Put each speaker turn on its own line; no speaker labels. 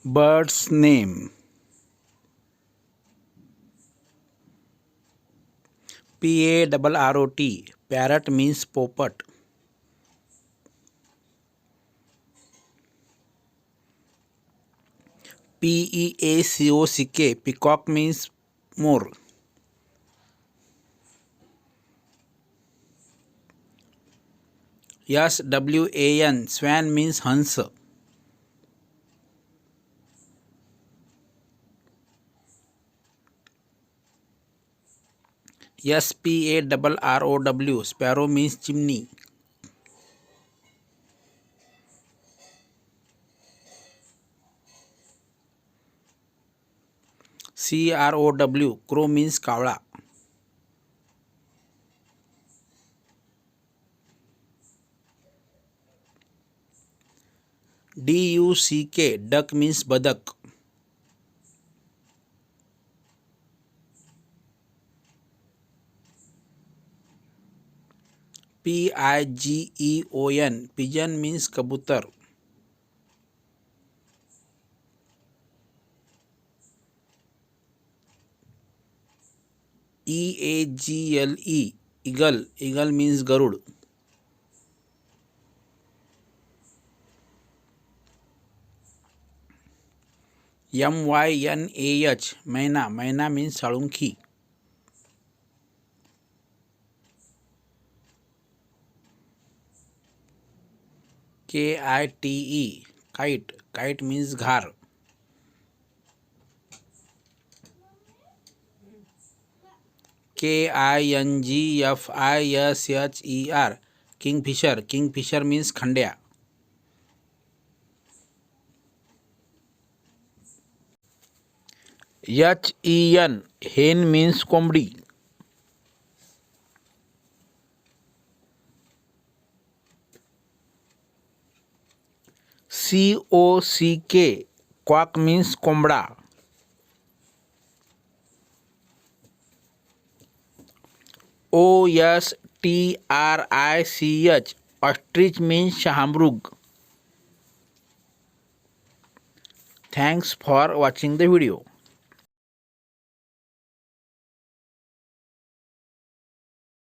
Bird's name. Parrot. Parrot means poppet. Peacock. Peacock means more. Swan. Swan means hens. Sparrow. Sparrow means chimney. Crow. Crow means kawla. Duck. Duck means badak. Pigeon. Pigeon means kabutar. Eagle. Eagle. Eagle means garud. Mynah. Maina. Maina means salunki. Kite. Kite. Kite means ghar. Kingfisher. Kingfisher. Kingfisher means khandya. Hen means kombdi. Quack means kombda. Ostrich means shahamrug. Thanks for watching the video.